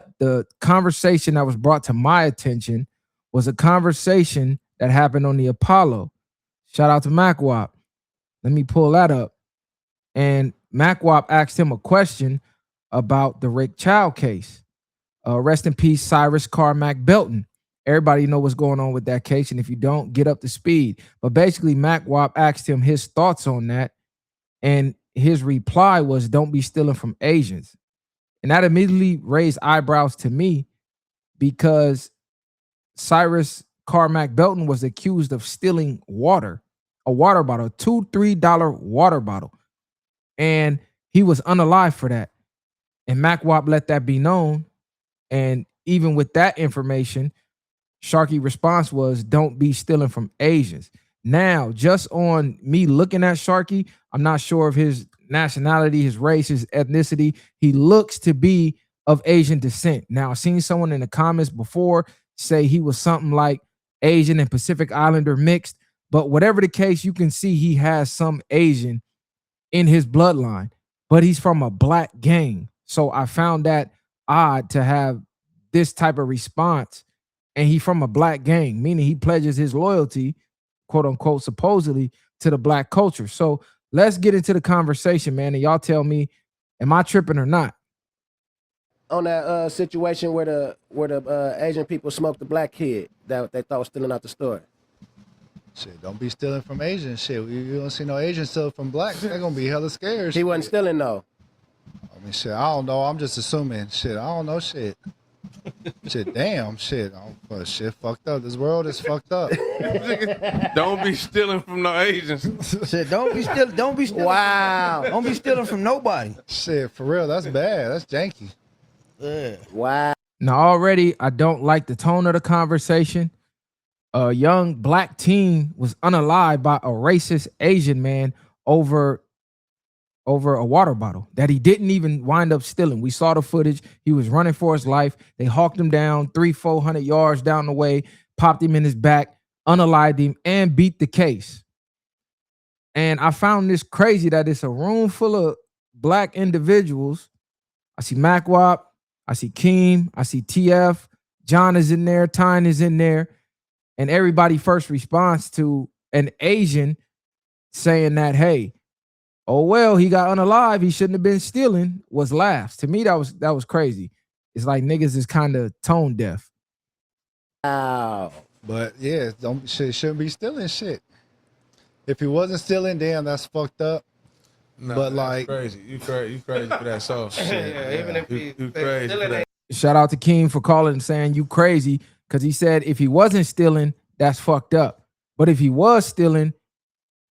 But the conversation that was brought to my attention was a conversation that happened on the Apollo. Shout out to Mackwop. Let me pull that up. And Mackwop asked him a question about the Rick Child case. Rest in peace, Cyrus Carmack Belton. Everybody know what's going on with that case, and if you don't, get up to speed. But basically, Mackwop asked him his thoughts on that, and his reply was, "Don't be stealing from Asians." And that immediately raised eyebrows to me because Cyrus Carmack Belton was accused of stealing water, a water bottle, a $2-3 water bottle. And he was unalive for that. And Mackwop let that be known. And even with that information, Sharky response was, "Don't be stealing from Asians." Now, just on me looking at Sharky, I'm not sure of his nationality, his race, his ethnicity. He looks to be of Asian descent. Now, I've seen someone in the comments before say he was something like Asian and Pacific Islander mixed. But whatever the case, you can see he has some Asian in his bloodline, but he's from a black gang. So I found that odd to have this type of response. And he from a black gang, meaning he pledges his loyalty, quote unquote, supposedly to the black culture. So let's get into the conversation, man. And y'all tell me, am I tripping or not? On that situation where the Asian people smoked the black kid that they thought was stealing out the store. Shit, don't be stealing from Asians. Shit, you don't see no Asians stealing from blacks. They're gonna be hella scared. He wasn't stealing though. I mean, shit, I don't know. I'm just assuming. Shit, I don't know. Shit. Shit, damn, shit. Shit fucked up. This world is fucked up. Don't be stealing from no Asians. Shit, don't be stealing. Wow. Don't be stealing from nobody. Shit, for real, that's bad. That's janky. Yeah. Wow. Now, already, I don't like the tone of the conversation. A young black teen was unalived by a racist Asian man over a water bottle that he didn't even wind up stealing. We saw the footage. He was running for his life. They hawked him down 300-400 yards down the way, popped him in his back, unalived him, and beat the case. And I found this crazy that it's a room full of black individuals. I see Mackwop, I see Keem, I see TF, John is in there, Tyne is in there, and everybody first responds to an Asian saying that, hey, oh well, he got unalive, he shouldn't have been stealing, was laughs. To me, that was crazy. It's like niggas is kind of tone deaf. Wow. But yeah, shouldn't be stealing shit. If he wasn't stealing, damn, that's fucked up. No, but like, crazy. You crazy for that soft shit. Yeah, even if you crazy for that. Shout out to Keem for calling and saying you crazy, because he said if he wasn't stealing, that's fucked up. But if he was stealing,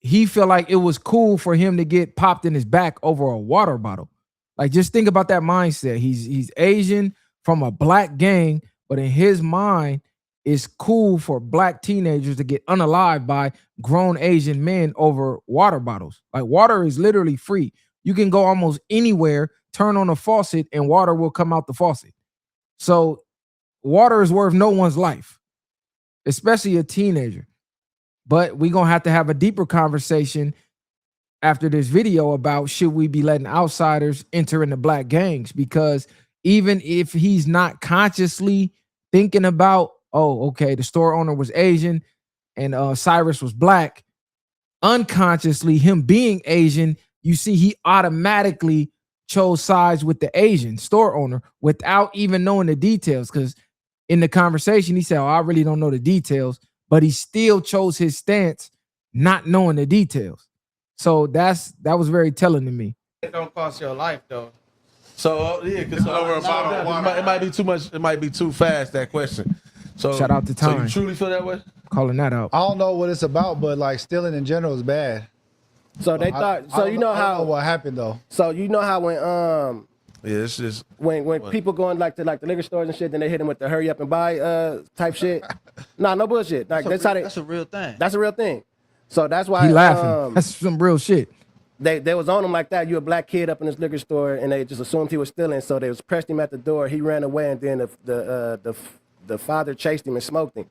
he felt like it was cool for him to get popped in his back over a water bottle. Like, just think about that mindset. He's Asian from a black gang, but in his mind, it's cool for black teenagers to get unalived by grown Asian men over water bottles. Like, water is literally free. You can go almost anywhere, turn on a faucet, and water will come out the faucet. So water is worth no one's life, especially a teenager. But we're going to have a deeper conversation after this video about should we be letting outsiders enter into black gangs? Because even if he's not consciously thinking about, oh, okay, the store owner was Asian and Cyrus was black, unconsciously, him being Asian, you see he automatically chose sides with the Asian store owner without even knowing the details. Because in the conversation, he said, oh, I really don't know the details. But he still chose his stance, not knowing the details. So that was very telling to me. It don't cost your life though. So yeah, because over a bottle of water, it might be too much. It might be too fast. That question. So shout out to Tyne. So you truly feel that way? Calling that out. I don't know what it's about, but like stealing in general is bad. So they thought. So you know how what happened though. So you know how when yeah, it's just when people go in like the liquor stores and shit, then they hit them with the hurry up and buy type shit. Nah, no bullshit. Like that's a real thing. That's a real thing. So that's why he laughing. That's some real shit. They was on him like that. You a black kid up in this liquor store, and they just assumed he was stealing. So they was pressed him at the door. He ran away, and then the father chased him and smoked him.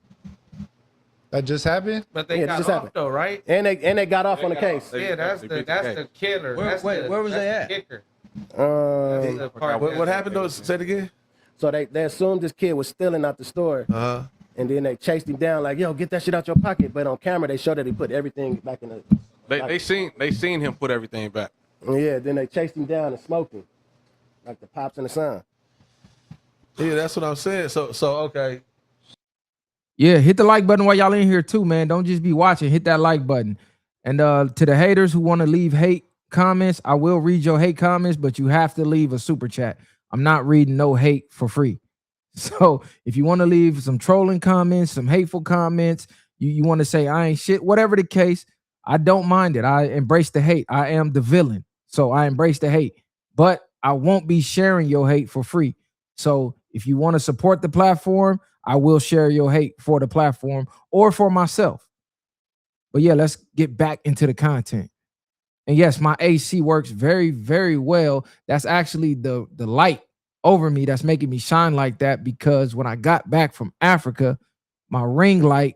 That just happened. But they got off though, right? And they got off on the case. Yeah, that's the killer. Where was they at? Kicker. what happened though? Say it again. So they assumed this kid was stealing out the store. And then they chased him down like, yo, get that shit out your pocket. But on camera, they showed that he put everything back in the. They seen him put everything back. Yeah, then they chased him down and smoked him, like the pops in the sun. Yeah, that's what I'm saying. So okay. Yeah, hit the like button while y'all in here too, man. Don't just be watching. Hit that like button. And to the haters who want to leave hate comments, I will read your hate comments, but you have to leave a super chat. I'm not reading no hate for free. So if you want to leave some trolling comments, some hateful comments, you want to say I ain't shit, whatever the case, I don't mind it. I embrace the hate. I am the villain. So I embrace the hate. But I won't be sharing your hate for free. So if you want to support the platform, I will share your hate for the platform or for myself. But yeah, let's get back into the content. And yes, my AC works very, very well. That's actually the light over me that's making me shine like that, because when I got back from Africa, my ring light,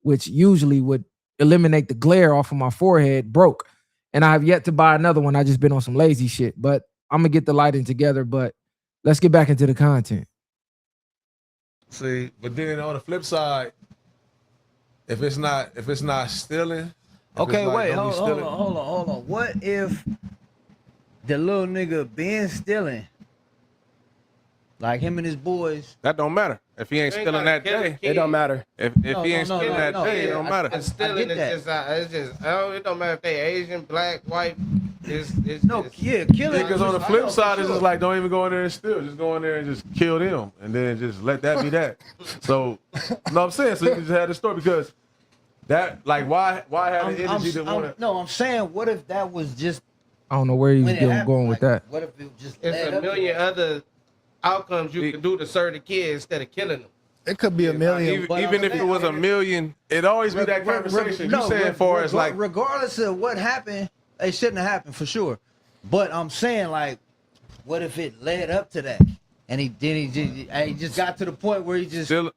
which usually would eliminate the glare off of my forehead, broke. And I have yet to buy another one. I just been on some lazy shit, but I'm gonna get the lighting together. But let's get back into the content. See, but then on the flip side, if it's not stealing. Okay, wait, hold on. What if the little nigga been stealing? Like him and his boys. That don't matter. If he ain't stealing that day, it don't matter. If he ain't stealing that day, it don't matter. And stealing is just oh, it don't matter if they Asian, black, white. Killing. Because on the flip side, it's just like don't even go in there and steal. Just go in there and just kill them, and then just let that be that. So, you know what I'm saying? So you just had the story because that, like, why have the energy to want to? No, I'm saying, what if that was just? I don't know where you going with that. What if it just? It's a million other outcomes you can do to serve the kid instead of killing them. It could be a million. Even if it was a million, it'd always be that conversation. You saying for us, like, regardless of what happened, it shouldn't have happened for sure. But I'm saying, like, what if it led up to that, and he just got to the point where he just still.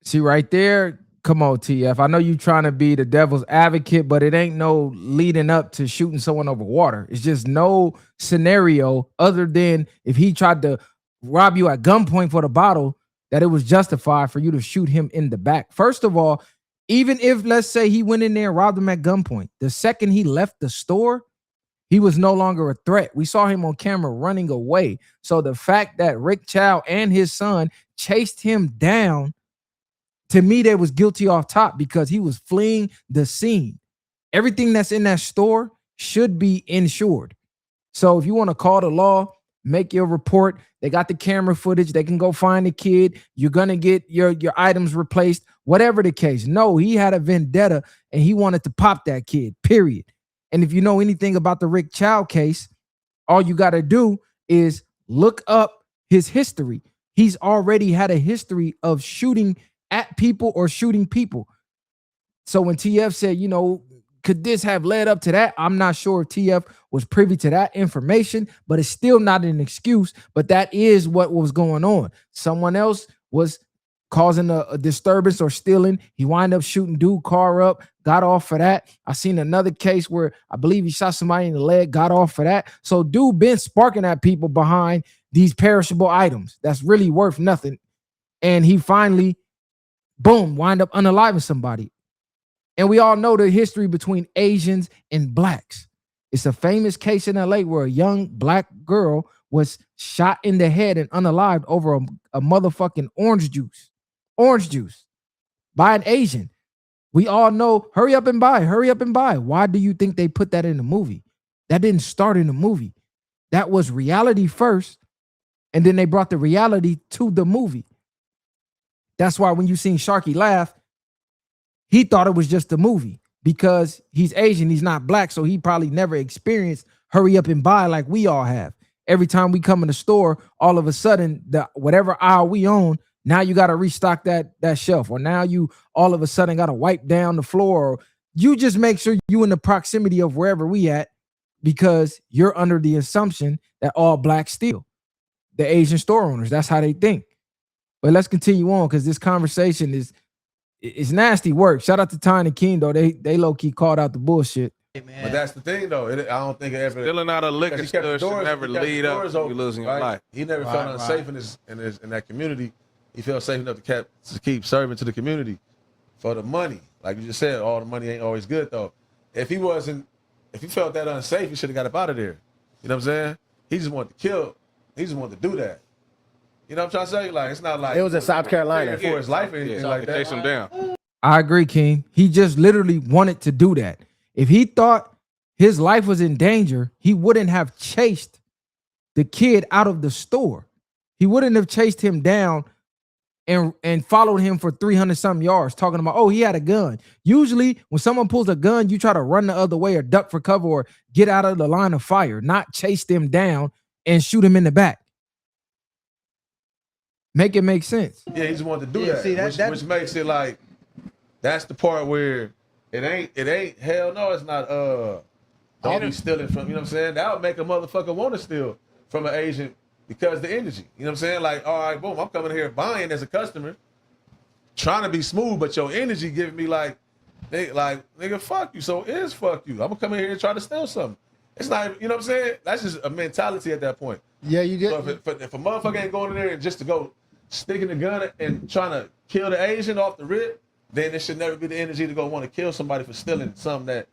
See right there. Come on, TF. I know you trying to be the devil's advocate, but it ain't no leading up to shooting someone over water. It's just no scenario other than if he tried to rob you at gunpoint for the bottle, that it was justified for you to shoot him in the back. First of all, even if, let's say, he went in there and robbed him at gunpoint, the second he left the store, he was no longer a threat. We saw him on camera running away. So the fact that Rick Chow and his son chased him down, to me, they was guilty off top because he was fleeing the scene. Everything that's in that store should be insured. So if you want to call the law, make your report. They got the camera footage. They can go find the kid. You're going to get your items replaced, whatever the case. No, he had a vendetta and he wanted to pop that kid, period. And if you know anything about the Rick Chow case, all you got to do is look up his history. He's already had a history of shooting at people or shooting people. So when TF said, you know, could this have led up to that? I'm not sure if TF was privy to that information, but it's still not an excuse. But that is what was going on. Someone else was causing a disturbance or stealing. He wound up shooting dude car up, got off for that. I seen another case where I believe he shot somebody in the leg, got off for that. So dude been sparking at people behind these perishable items that's really worth nothing. And he finally, boom, wind up unaliving somebody. And we all know the history between Asians and blacks. It's a famous case in LA where a young black girl was shot in the head and unalived over a motherfucking orange juice by an Asian. We all know, hurry up and buy. Why do you think they put that in the movie? That didn't start in the movie. That was reality first, and then they brought the reality to the movie. That's why when you seen Sharky laugh, he thought it was just a movie because he's Asian, he's not black, so he probably never experienced hurry up and buy like we all have. Every time we come in the store, all of a sudden, whatever aisle we own, now you got to restock that shelf, or now you all of a sudden got to wipe down the floor, or you just make sure you in the proximity of wherever we at because you're under the assumption that all blacks steal. The Asian store owners, that's how they think. But let's continue on because this conversation is nasty work. Shout out to Tiny King, though. They low-key called out the bullshit. man. But that's the thing, though. I don't think it ever. Stealing out a liquor Because he kept the store should doors- never he kept the lead up doors to you open, losing your right? life. He never felt unsafe in that community. He felt safe enough to keep serving to the community for the money. Like you just said, all the money ain't always good, though. If he felt that unsafe, he should have got up out of there. You know what I'm saying? He just wanted to kill. He just wanted to do that. You know what I'm trying to say? Like, it's not like It was in South Carolina. for his life or anything like that. Chase him down. I agree, King. He just literally wanted to do that. If he thought his life was in danger, he wouldn't have chased the kid out of the store. He wouldn't have chased him down and followed him for 300-something yards talking about, oh, he had a gun. Usually when someone pulls a gun, you try to run the other way or duck for cover or get out of the line of fire, not chase them down and shoot him in the back. Make it make sense. Yeah, he just wanted to do Yeah, that, see, which makes it like that's the part where it ain't hell no, it's not don't be stealing from, you know what I'm saying? That would make a motherfucker want to steal from an agent because the energy. You know what I'm saying? Like, all right, boom, I'm coming here buying as a customer, trying to be smooth, but your energy giving me like nigga, fuck you. So it is fuck you. I'm gonna come in here and try to steal something. It's not, you know what I'm saying? That's just a mentality at that point. Yeah, you get. So if a motherfucker ain't going in there and just to go sticking the gun and trying to kill the Asian off the rip, then it should never be the energy to go want to kill somebody for stealing something that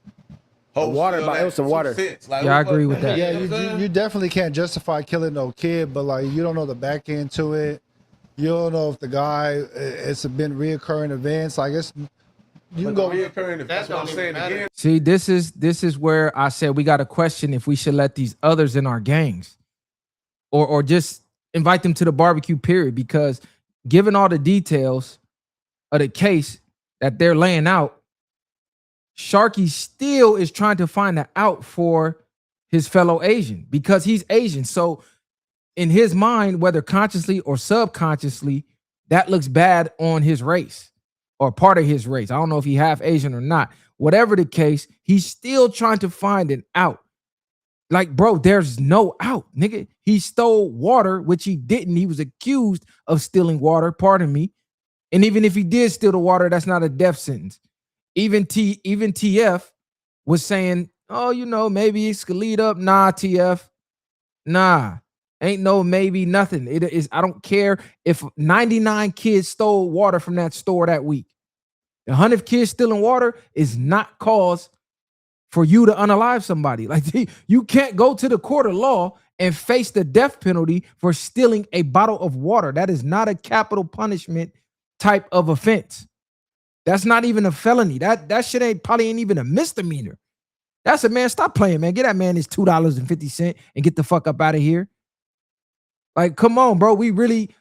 holds Water, still but it was some 2 water. cents. Like, Yeah, I what the agree fuck? with that. Yeah, You know what I'm saying? you definitely can't justify killing no kid, but like you don't know the back end to it. You don't know if the guy it's been reoccurring events. Like it's you can But go. the reoccurring, that's what I'm don't saying even matter. again. See, this is where I said we got to question if we should let these others in our gangs or just invite them to the barbecue period, because given all the details of the case that they're laying out, Sharky still is trying to find an out for his fellow Asian because he's Asian. So in his mind, whether consciously or subconsciously, that looks bad on his race or part of his race. I don't know if he half Asian or not. Whatever the case, he's still trying to find an out. Like, bro, there's no out, nigga. He stole water, which he didn't. He was accused of stealing water, pardon me. And even if he did steal the water, that's not a death sentence. Even TF was saying, oh, you know, maybe it could lead up. Nah, TF. Nah. Ain't no maybe nothing. It is, I don't care if 99 kids stole water from that store that week. 100 kids stealing water is not cause for you to unalive somebody. Like, you can't go to the court of law and face the death penalty for stealing a bottle of water. That is not a capital punishment type of offense. That's not even a felony. That shit probably ain't even a misdemeanor. That's a man. Stop playing, man. Get that man his $2.50 and get the fuck up out of here. Like, come on, bro. We really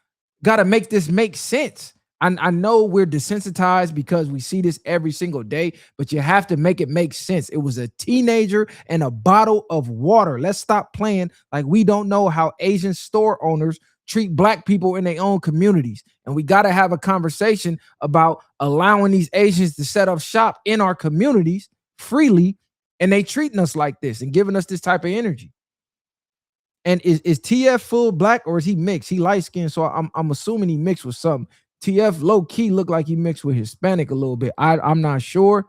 got to make this make sense. I know we're desensitized because we see this every single day, but you have to make it make sense. It was a teenager and a bottle of water. Let's stop playing like we don't know how Asian store owners treat black people in their own communities. And we got to have a conversation about allowing these Asians to set up shop in our communities freely, and they treating us like this and giving us this type of energy. And is TF full black or is he mixed? He light skinned, so I'm assuming he mixed with something. TF low key looked like he mixed with Hispanic a little bit. I'm not sure.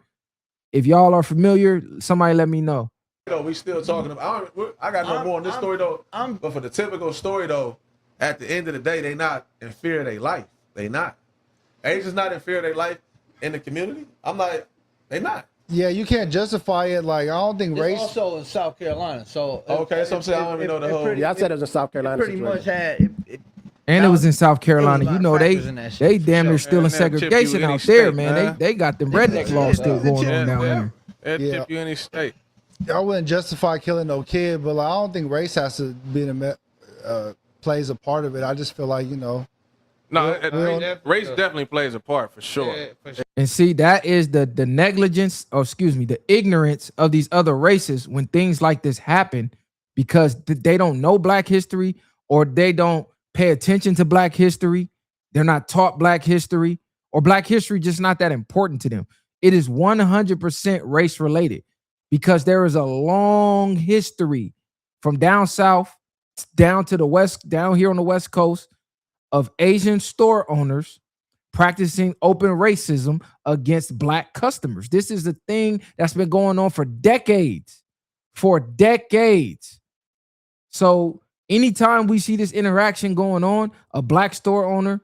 If y'all are familiar, somebody let me know. You know, we still talking about. I got no more on this story though. But for the typical story though, at the end of the day, they not in fear of their life. They not. Asians not in fear of their life in the community. I'm like, they not. Yeah, you can't justify it. Like I don't think It's race. also in South Carolina. So Okay, so I'm saying I don't even know the whole. Yeah, I said it was in South Carolina. Pretty much situation. had And it was in South Carolina. a lot You of know, factors in that shit, they for damn near sure. still in Man, they'll tip you segregation any out there, state, man. man. They got them redneck laws still going on down there. It'll Yeah. tip you any state. I wouldn't justify killing no kid, but like, I don't think race has to be plays a part of it. I just feel like No, Well, race definitely plays a part for sure. Yeah, for sure. And see, that is the negligence, or excuse me, the ignorance of these other races when things like this happen, because they don't know Black history or they don't pay attention to Black history. They're not taught Black history, or Black history just not that important to them. It is 100% race related because there is a long history from down south down to the west, down here on the West Coast, of Asian store owners practicing open racism against black customers. This is a thing that's been going on for decades. For decades. So anytime we see this interaction going on, a black store owner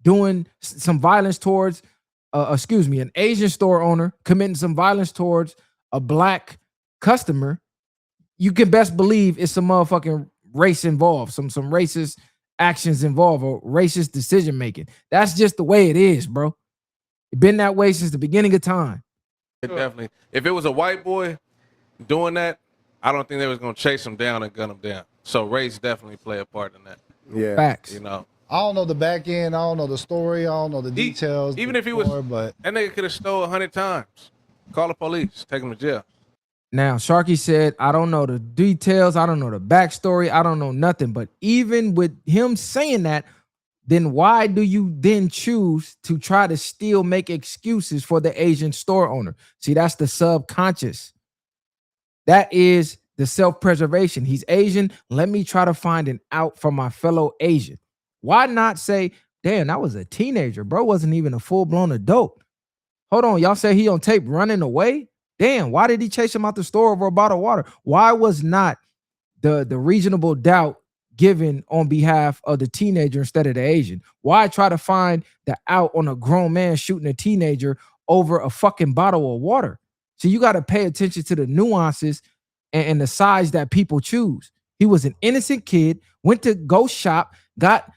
doing some violence towards, an Asian store owner committing some violence towards a black customer, you can best believe it's some motherfucking race involved, some racist actions involved or racist decision making. That's just the way it is, bro. It's been that way since the beginning of time. Definitely. If it was a white boy doing that, I don't think they was gonna chase him down and gun him down. So race definitely play a part in that. Yeah. Facts. You know. I don't know the back end. I don't know the story. I don't know the details. Even if he was, but that nigga could have stole 100 times. Call the police, take him to jail. Now, Sharky said, I don't know the details. I don't know the backstory. I don't know nothing. But even with him saying that, then why do you then choose to try to still make excuses for the Asian store owner? See, that's the subconscious. That is the self-preservation. He's Asian. Let me try to find an out for my fellow Asian. Why not say, damn, that was a teenager. Bro wasn't even a full-blown adult. Hold on, y'all say he on tape running away? Damn, why did he chase him out the store over a bottle of water? Why was not the reasonable doubt given on behalf of the teenager instead of the Asian? Why try to find the out on a grown man shooting a teenager over a fucking bottle of water? So you got to pay attention to the nuances and the sides that people choose. He was an innocent kid, went to go shop, got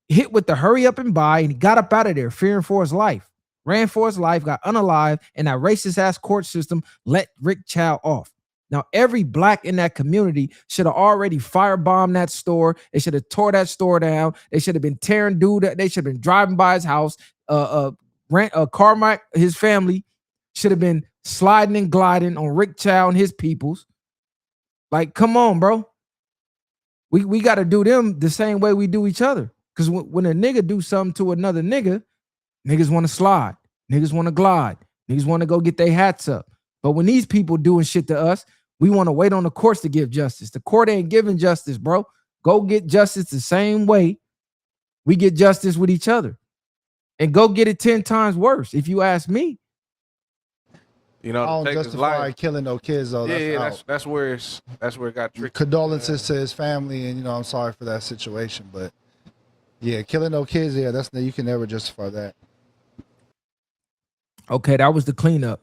hit with the hurry up and buy, and he got up out of there fearing for his life. Ran for his life, got unalive, and that racist ass court system let Rick Chow off. Now, every black in that community should have already firebombed that store. They should have tore that store down. They should have been tearing dude. They should have been driving by his house. Carmack, his family should have been sliding and gliding on Rick Chow and his peoples. Like, come on, bro. We got to do them the same way we do each other. Because when a nigga do something to another nigga, niggas want to slide. Niggas want to glide. Niggas want to go get their hats up. But when these people doing shit to us, we want to wait on the courts to give justice. The court ain't giving justice, bro. Go get justice the same way we get justice with each other. And go get it 10 times worse, if you ask me. You know, I don't to take his justify life. killing no kids though. That's where it got tricky. Condolences to his family, and I'm sorry for that situation. But yeah, killing no kids, you can never justify that. Okay, that was the cleanup.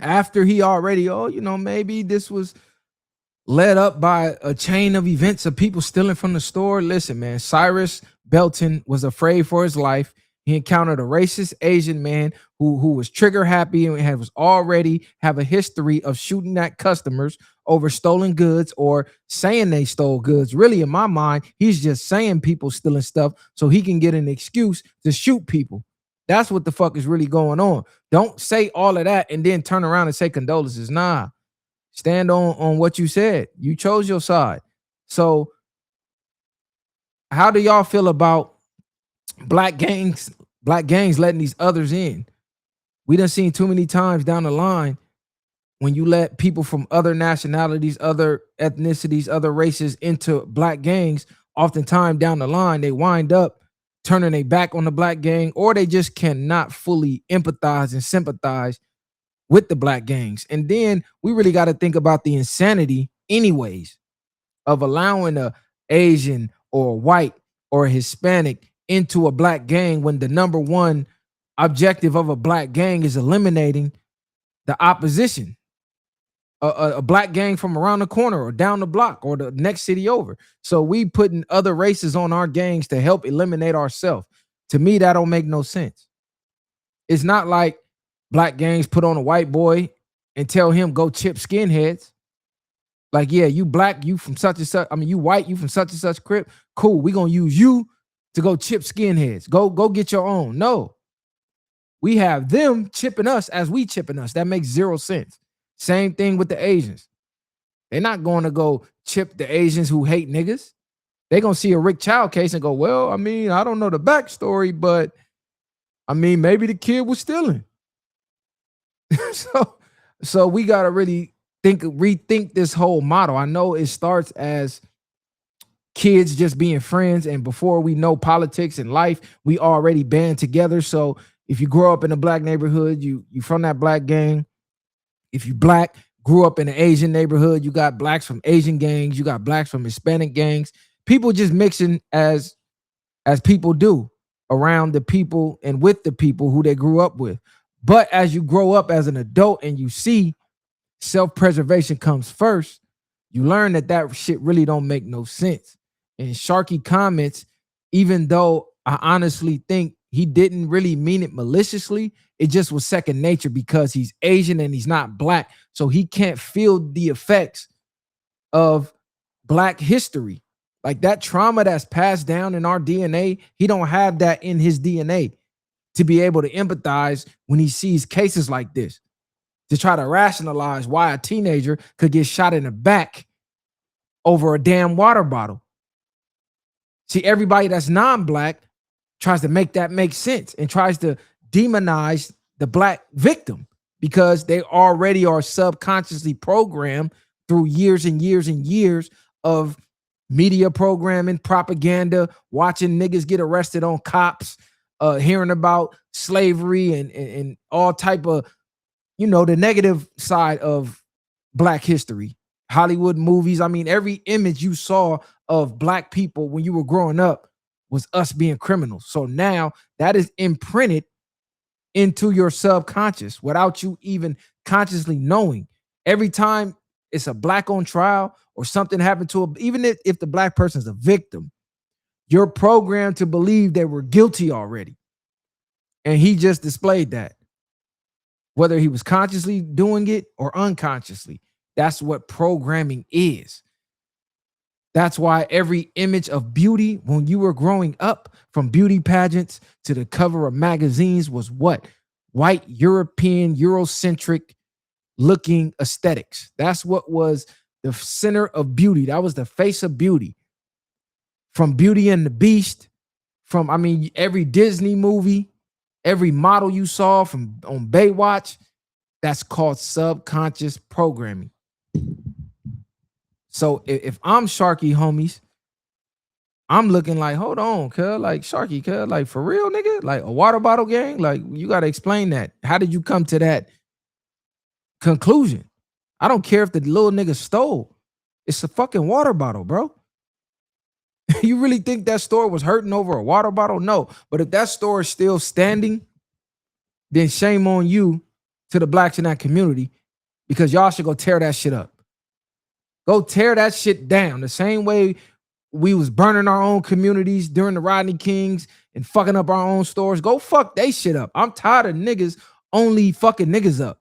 After he already, maybe this was led up by a chain of events of people stealing from the store. Listen, man, Cyrus Belton was afraid for his life. He encountered a racist Asian man who was trigger happy and was already have a history of shooting at customers over stolen goods or saying they stole goods. Really, in my mind, he's just saying people stealing stuff so he can get an excuse to shoot people. That's what the fuck is really going on. Don't say all of that and then turn around and say condolences. Nah, stand on what you said. You chose your side. So how do y'all feel about black gangs letting these others in? We done seen too many times down the line when you let people from other nationalities, other ethnicities, other races into black gangs, oftentimes down the line, they wind up turning their back on the black gang, or they just cannot fully empathize and sympathize with the black gangs. And then we really got to think about the insanity anyways of allowing a Asian or a white or a Hispanic into a black gang when the number one objective of a black gang is eliminating the opposition. A black gang from around the corner or down the block or the next city over. So we putting other races on our gangs to help eliminate ourselves. To me, that don't make no sense. It's not like black gangs put on a white boy and tell him go chip skinheads. Like, yeah, you black, you from such and such. I mean, you white, you from such and such crib. Cool, we gonna use you to go chip skinheads. Go get your own. No, we have them chipping us as we chipping us. That makes zero sense. Same thing with the Asians. They're not going to go chip the Asians who hate niggas. They're going to see a Rick Chow case and go, well, I mean, I don't know the backstory, but I mean, maybe the kid was stealing. So we got to really rethink this whole model. I know it starts as kids just being friends, and before we know politics and life, we already band together. So if you grow up in a black neighborhood, you from that black gang. If you black, grew up in an Asian neighborhood, you got blacks from Asian gangs, you got blacks from Hispanic gangs. People just mixing as people do around the people and with the people who they grew up with. But as you grow up as an adult and you see self-preservation comes first, you learn that shit really don't make no sense. And Sharky comments, even though I honestly think he didn't really mean it maliciously, it just was second nature because he's Asian and he's not black. So he can't feel the effects of black history. Like that trauma that's passed down in our DNA, he don't have that in his DNA to be able to empathize when he sees cases like this, to try to rationalize why a teenager could get shot in the back over a damn water bottle. See, everybody that's non-black tries to make that make sense and tries to demonize the black victim because they already are subconsciously programmed through years and years and years of media programming, propaganda, watching niggas get arrested on cops, hearing about slavery and all type of, the negative side of black history. Hollywood movies. I mean, every image you saw of black people when you were growing up was us being criminals. So now that is imprinted into your subconscious without you even consciously knowing. Every time it's a black on trial or something happened to even if the black person's a victim, you're programmed to believe they were guilty already. And he just displayed that. Whether he was consciously doing it or unconsciously, that's what programming is. That's why every image of beauty when you were growing up, from beauty pageants to the cover of magazines, was what? White, European, Eurocentric looking aesthetics. That's what was the center of beauty. That was the face of beauty. From Beauty and the Beast, every Disney movie, every model you saw on Baywatch, that's called subconscious programming. So if I'm Sharky, homies, I'm looking like, hold on, cuz, like Sharky, cuz, like for real, nigga, like a water bottle gang, like you got to explain that. How did you come to that conclusion? I don't care if the little nigga stole. It's a fucking water bottle, bro. You really think that store was hurting over a water bottle? No. But if that store is still standing, then shame on you to the blacks in that community, because y'all should go tear that shit up. Go tear that shit down. The same way we was burning our own communities during the Rodney Kings and fucking up our own stores. Go fuck they shit up. I'm tired of niggas only fucking niggas up.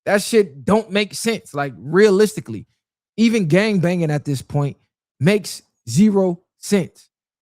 That shit don't make sense. Like, realistically, even gang banging at this point makes zero sense.